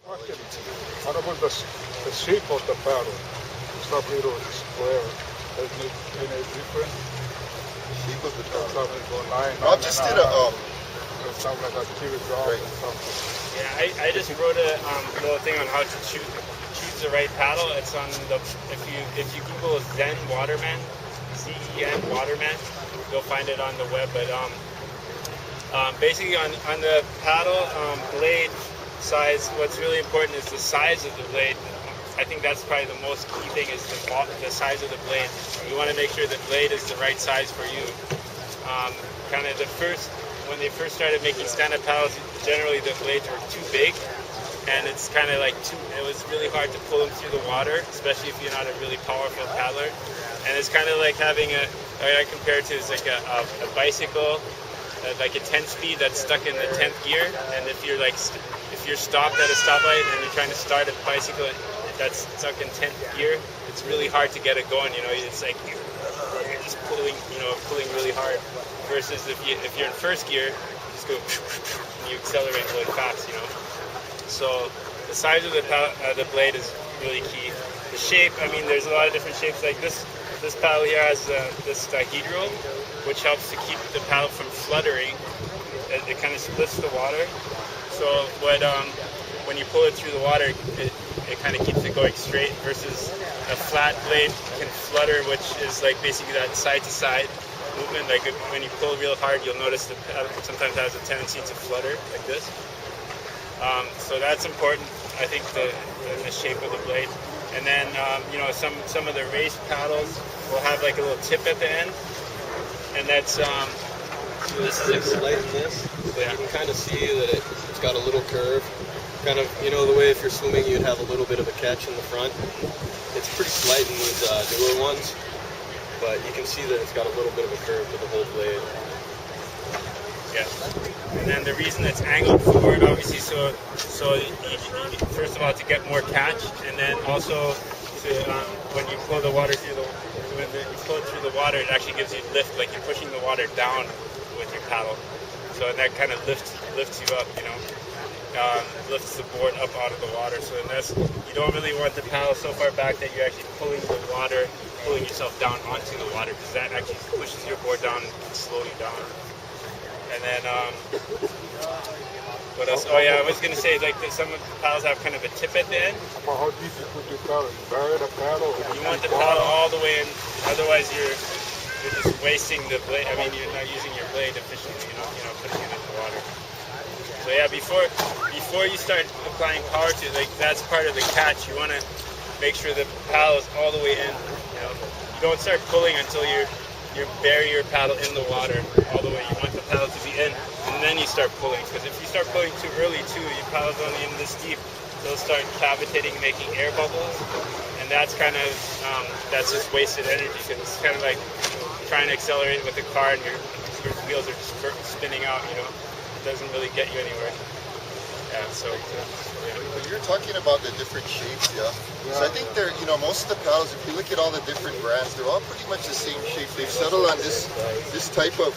What about the shape of the paddle? It's not little square. Any different? The shape of the paddle. I just did a It sounds like a teardrop or something. Yeah, I just wrote a little thing on how to choose the right paddle. It's on the if you Google Zen Waterman, ZEN Waterman, you'll find it on the web. But basically on the paddle blade size, what's really important is the size of the blade. I think that's probably the most key thing is the size of the blade. You want to make sure the blade is the right size for you. Kind of when they first started making stand-up paddles, generally the blades were too big, and it's kind of like it was really hard to pull them through the water, especially if you're not a really powerful paddler. And it's kind of like having I compare it to is like a bicycle, like a 10-speed that's stuck in the 10th gear, and if you're stopped at a stoplight and you're trying to start a bicycle that's stuck in 10th gear, it's really hard to get it going. It's like you're just pulling really hard. Versus if you're in first gear, you just go and you accelerate really fast. So the size of the blade is really key. The shape, I mean, there's a lot of different shapes. Like this paddle here has this dihedral, which helps to keep the paddle from fluttering. It kind of splits the water. So when you pull it through the water, it kind of keeps it going straight. Versus a flat blade can flutter, which is like basically that side to side movement. Like when you pull real hard, you'll notice the paddle sometimes has a tendency to flutter like this. So that's important. I think the shape of the blade. And then some of the race paddles will have like a little tip at the end, and that's this is exciting this, but you can kind of see that it's got a little curve. Kind of, the way if you're swimming you'd have a little bit of a catch in the front. It's pretty slight in these newer ones, but you can see that it's got a little bit of a curve to the whole blade. Yeah. And then the reason it's angled forward, obviously, so you first of all to get more catch, and then also to when you pull the water through the water, it actually gives you lift, like you're pushing the water down with your paddle. So that kind of lifts you up, lifts the board up out of the water. So you don't really want the paddle so far back that you're actually pulling yourself down onto the water, because that actually pushes your board down and can slow you down. And then what else? Oh yeah, I was gonna say like some of the paddles have kind of a tip at the end. How deep you put your paddle? You bury the paddle? You want the paddle all the way in, otherwise you're just wasting the blade. I mean, you're not using your blade efficiently. Putting it in the water. So yeah, before you start applying power to it, like that's part of the catch. You want to make sure the paddle is all the way in. You don't start pulling until you bury your paddle in the water all the way. You want the paddle to be in, and then you start pulling. Because if you start pulling too early too, your paddle's only in this deep, they'll start cavitating, making air bubbles, and that's kind of that's just wasted energy. Because it's kind of like trying to accelerate with the car, and your wheels are just spinning out. It doesn't really get you anywhere. Yeah. So. But you're talking about the different shapes, yeah. So I think they're, most of the paddles, if you look at all the different brands, they're all pretty much the same shape. They've settled on this type of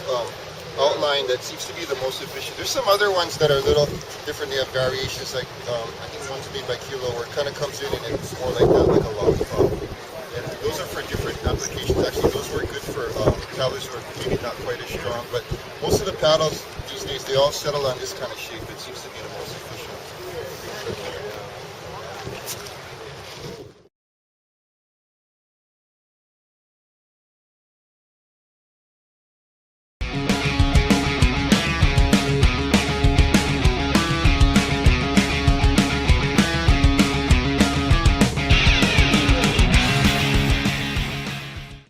outline that seems to be the most efficient. There's some other ones that are a little different. They have variations, like I think one's made by Kilo, where it kind of comes in and it's more like that, like a lollipop. And those are for different applications. Actually, those work good for paddlers who are maybe not quite as strong. But most of the paddles these days, they all settle on this kind of shape.